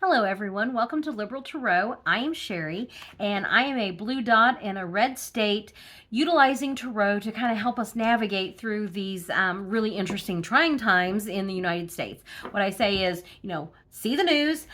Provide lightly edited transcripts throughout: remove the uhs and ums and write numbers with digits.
Hello, everyone. Welcome to Liberal Tarot. I am Sherry, and I am a blue dot in a red state utilizing Tarot to kind of help us navigate through these really interesting, trying times in the United States. What I say is, see the news,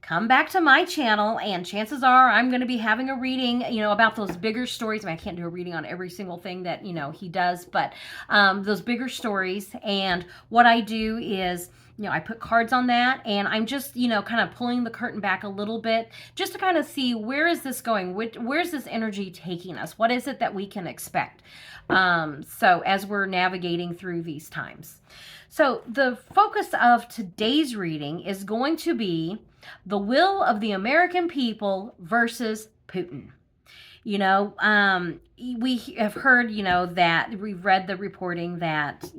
come back to my channel, and chances are I'm going to be having a reading, about those bigger stories. I can't do a reading on every single thing that, he does, but those bigger stories. And what I do is, I put cards on that, and I'm just, kind of pulling the curtain back a little bit just to kind of see where is this going? Where's this energy taking us? What is it that we can expect? So as we're navigating through these times. So the focus of today's reading is going to be the will of the American people versus Putin. We have heard, that we've read the reporting that,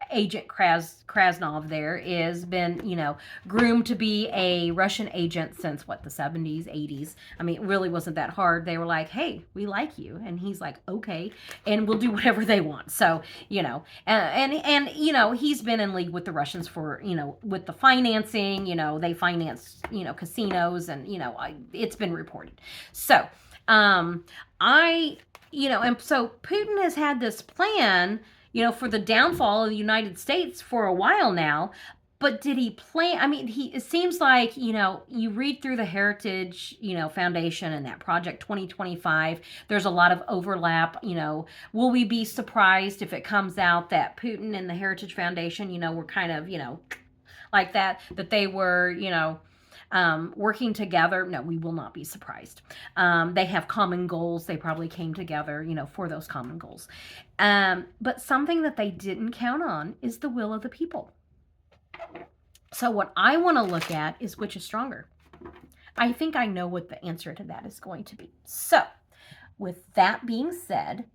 Agent Krasnov there is been, groomed to be a Russian agent since the 70s, 80s. I mean, it really wasn't that hard. They were like, hey, we like you. And he's like, okay. And we'll do whatever they want. So, and he's been in league with the Russians for, with the financing, they financed, casinos and, it's been reported. So, and so Putin has had this plan, for the downfall of the United States for a while now. But did he plan? I mean, it seems like, you read through the Heritage, Foundation and that Project 2025, there's a lot of overlap. Will we be surprised if it comes out that Putin and the Heritage Foundation, were kind of, like that they were, working together? No, we will not be surprised. They have common goals. They probably came together, for those common goals. But something that they didn't count on is the will of the people. So what I want to look at is which is stronger. I think I know what the answer to that is going to be. So with that being said,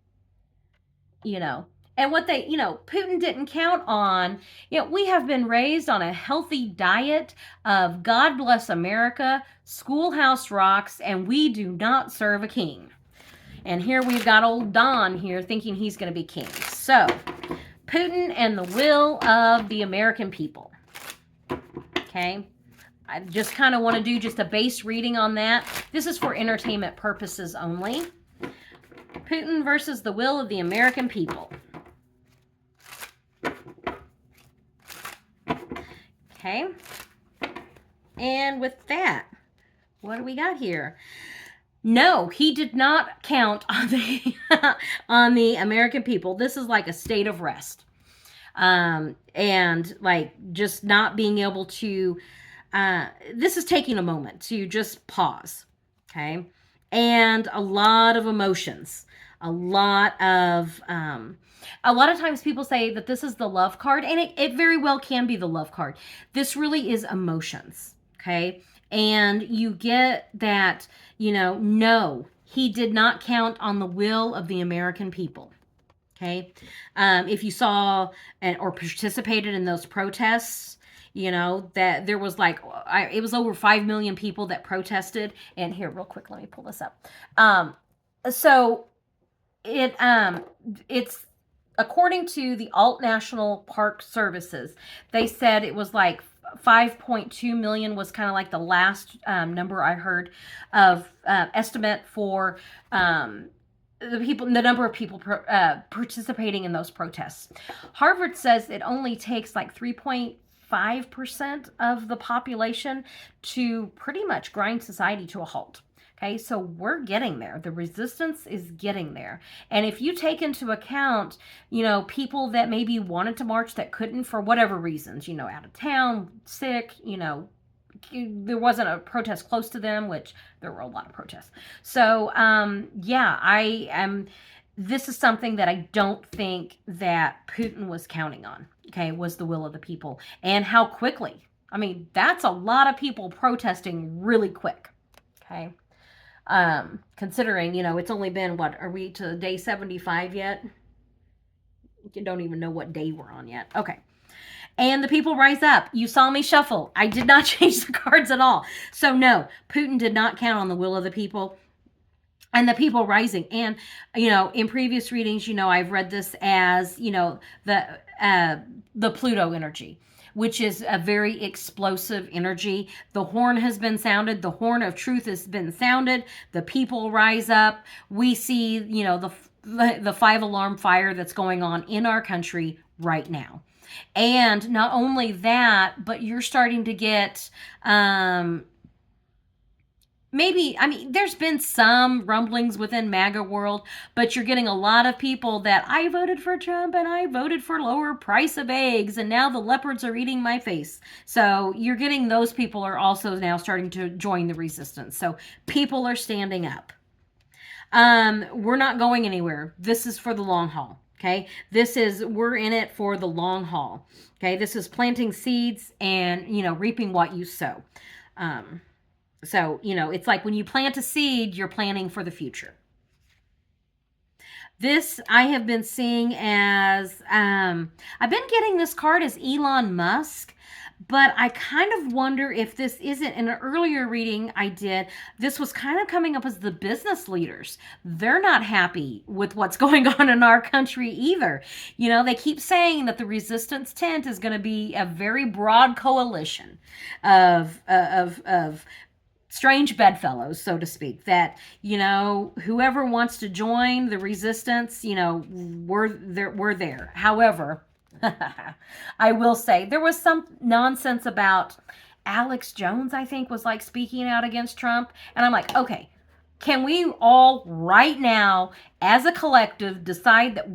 and what they, Putin didn't count on, we have been raised on a healthy diet of God bless America, schoolhouse rocks, and we do not serve a king. And here we've got old Don here thinking he's going to be king. So, Putin and the will of the American people. Okay? I just kind of want to do just a base reading on that. This is for entertainment purposes only. Putin versus the will of the American people. Okay. And with that, what do we got here? No, he did not count on the on the American people. This is like a state of rest. And like just not being able to this is taking a moment to just pause. Okay? And a lot of emotions. A lot of times people say that this is the love card, and it very well can be the love card. This really is emotions, okay? And you get that, no, he did not count on the will of the American people, okay? If you saw or participated in those protests, that there was it was over 5 million people that protested. And here, real quick, let me pull this up. So it's according to the Alt National Park Services, they said it was like 5.2 million was kind of like the last number I heard of estimate for the number of people participating in those protests. Harvard says it only takes like 3.5% of the population to pretty much grind society to a halt. Okay, so we're getting there. The resistance is getting there. And if you take into account, people that maybe wanted to march that couldn't for whatever reasons, out of town, sick, there wasn't a protest close to them, which there were a lot of protests. So, this is something that I don't think that Putin was counting on, okay, was the will of the people. And how quickly. I mean, that's a lot of people protesting really quick, okay? Considering, it's only been, are we to day 75 yet? You don't even know what day we're on yet. Okay. And the people rise up. You saw me shuffle. I did not change the cards at all. So no, Putin did not count on the will of the people and the people rising. And, in previous readings, I've read this as, the Pluto energy. which is a very explosive energy. The horn has been sounded. The horn of truth has been sounded. The people rise up. We see, the five alarm fire that's going on in our country right now. And not only that, but you're starting to get there's been some rumblings within MAGA world, but you're getting a lot of people that I voted for Trump and I voted for lower price of eggs and now the leopards are eating my face. So you're getting those people are also now starting to join the resistance. So people are standing up. We're not going anywhere. This is for the long haul. Okay. We're in it for the long haul. Okay. This is planting seeds and, reaping what you sow. So, it's like when you plant a seed, you're planting for the future. This I have been seeing as, I've been getting this card as Elon Musk, but I kind of wonder if this isn't, in an earlier reading I did, this was kind of coming up as the business leaders. They're not happy with what's going on in our country either. They keep saying that the resistance tent is going to be a very broad coalition of strange bedfellows, so to speak, that, whoever wants to join the resistance, we're there. However, I will say there was some nonsense about Alex Jones, I think, was like speaking out against Trump. And I'm like, okay, can we all right now as a collective decide that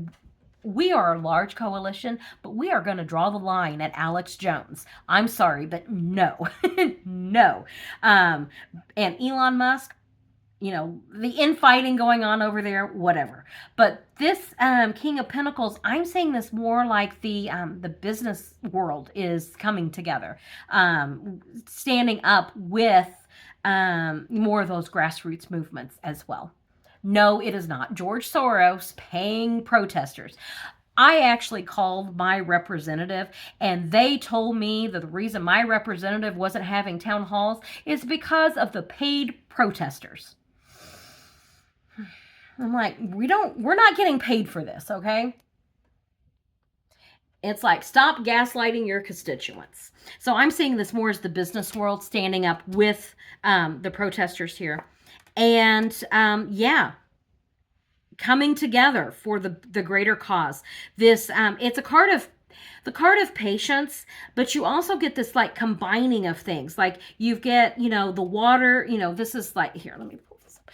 we are a large coalition, but we are going to draw the line at Alex Jones. I'm sorry, but no, no. And Elon Musk, the infighting going on over there, whatever. But this King of Pentacles, I'm saying this more like the business world is coming together, standing up with more of those grassroots movements as well. No, it is not George Soros paying protesters. I actually called my representative and they told me that the reason my representative wasn't having town halls is because of the paid protesters. I'm like, we're not getting paid for this, okay? It's like, stop gaslighting your constituents. So I'm seeing this more as the business world standing up with the protesters here. And coming together for the greater cause. This it's the card of patience, but you also get this like combining of things. Like you get, the water, this is like, here, let me pull this up.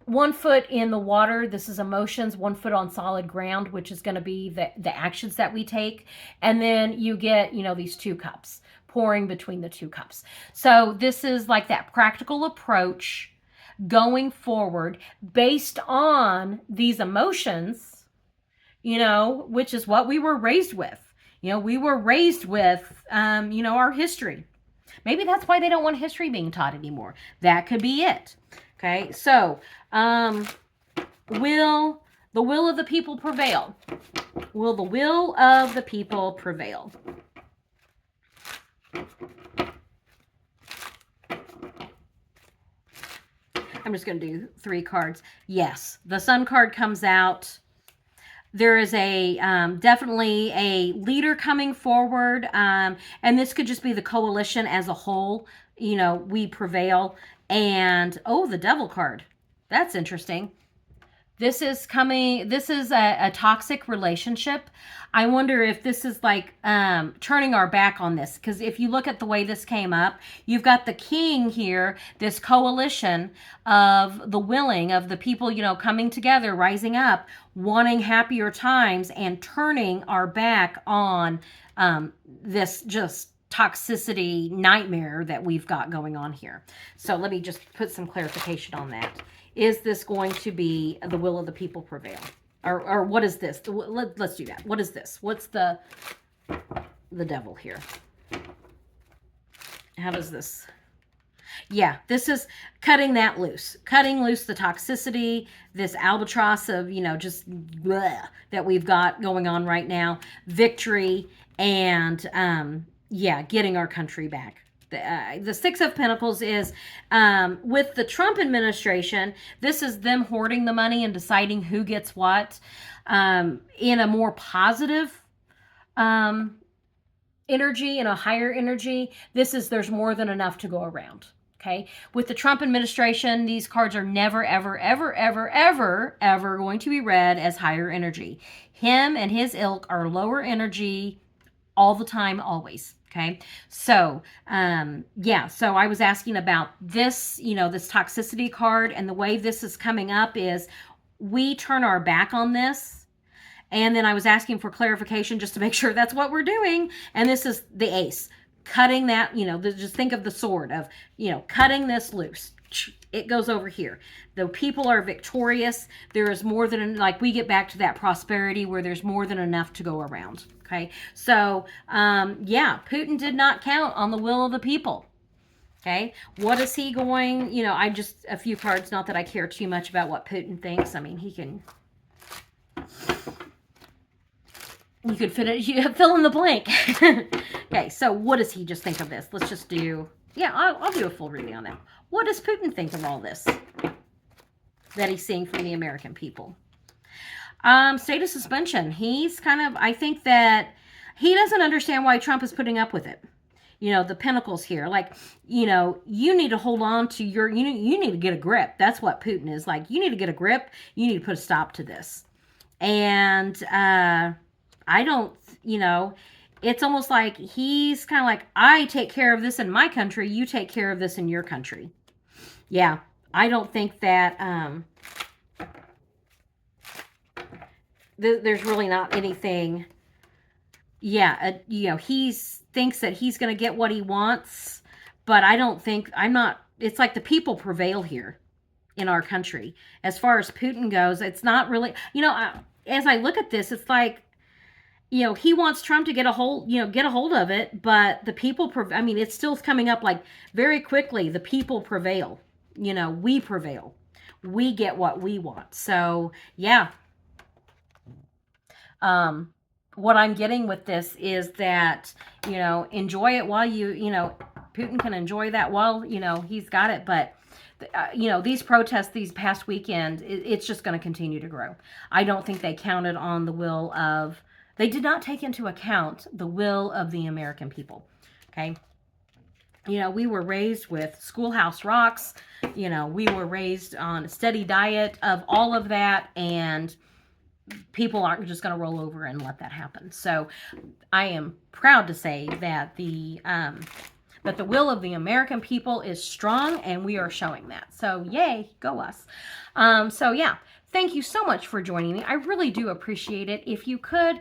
1 foot in the water, this is emotions. 1 foot on solid ground, which is going to be the actions that we take. And then you get, these 2 cups pouring between the 2 cups. So this is like that practical approach going forward based on these emotions, which is what we were raised with. We were raised with, our history. Maybe that's why they don't want history being taught anymore. That could be it. Okay, so will the will of the people prevail? Will the will of the people prevail? I'm just going to do 3 cards. Yes, the Sun card comes out. There is a definitely a leader coming forward, and this could just be the coalition as a whole. We prevail. And the Devil card. That's interesting. This is a toxic relationship. I wonder if this is like turning our back on this. Because if you look at the way this came up, you've got the king here, this coalition of the willing, of the people, coming together, rising up, wanting happier times, and turning our back on this just toxicity nightmare that we've got going on here. So let me just put some clarification on that. Is this going to be the will of the people prevail? Or what is this? Let's do that. What is this? What's the devil here? How does this? Yeah, this is cutting that loose. Cutting loose the toxicity, this albatross of, just bleh, that we've got going on right now. Victory and, getting our country back. The 6 of Pentacles is with the Trump administration, this is them hoarding the money and deciding who gets what in a more positive energy and a higher energy, there's more than enough to go around. Okay. With the Trump administration, these cards are never, ever, ever, ever, ever, ever going to be read as higher energy. Him and his ilk are lower energy all the time, always. Okay. So, yeah. So I was asking about this, this toxicity card, and the way this is coming up is we turn our back on this. And then I was asking for clarification just to make sure that's what we're doing. And this is the ace. Cutting that, just think of the sword of, cutting this loose. It goes over here. The people are victorious. There is more than, like, we get back to that prosperity where there's more than enough to go around. Okay. So, yeah, Putin did not count on the will of the people. Okay. What is he going, a few cards, not that I care too much about what Putin thinks. I mean, you could fill in the blank. Okay, so what does he just think of this? Let's just do, I'll do a full reading on that. What does Putin think of all this that he's seeing from the American people? State of suspension. He's I think that he doesn't understand why Trump is putting up with it. The pentacles here, like, you need to hold on to you need to get a grip. That's what Putin is like. You need to get a grip. You need to put a stop to this. And, I don't, it's almost like he's kind of like, I take care of this in my country. You take care of this in your country. Yeah. I don't think that, there's really not anything. Yeah. He thinks that he's going to get what he wants, but it's like the people prevail here in our country. As far as Putin goes, it's not really, as I look at this, it's like, he wants Trump to get a hold of it, but the people, it's still coming up like very quickly. The people prevail. We prevail. We get what we want. So, yeah. What I'm getting with this is that, enjoy it while Putin can enjoy that while, he's got it. But, these protests these past weekend, it's just going to continue to grow. I don't think they counted on the will of, they did not take into account the will of the American people. Okay. We were raised with Schoolhouse Rocks. We were raised on a steady diet of all of that. And people aren't just going to roll over and let that happen. So I am proud to say that the will of the American people is strong, and we are showing that. So yay, go us. So yeah. Thank you so much for joining me. I really do appreciate it. If you could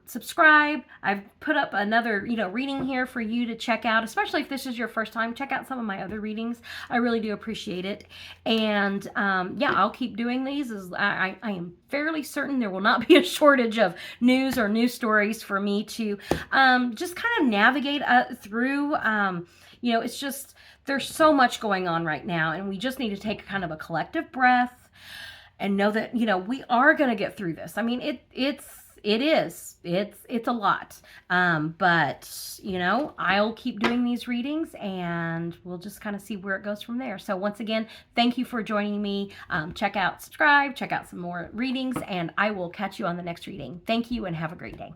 subscribe, I've put up another reading here for you to check out, especially if this is your first time. Check out some of my other readings. I really do appreciate it. And I'll keep doing these. I am fairly certain there will not be a shortage of news or news stories for me to just kind of navigate through. It's just, there's so much going on right now, and we just need to take kind of a collective breath and know that, we are going to get through this. I mean, it's a lot. But, I'll keep doing these readings, and we'll just kind of see where it goes from there. So once again, thank you for joining me. Subscribe, check out some more readings, and I will catch you on the next reading. Thank you, and have a great day.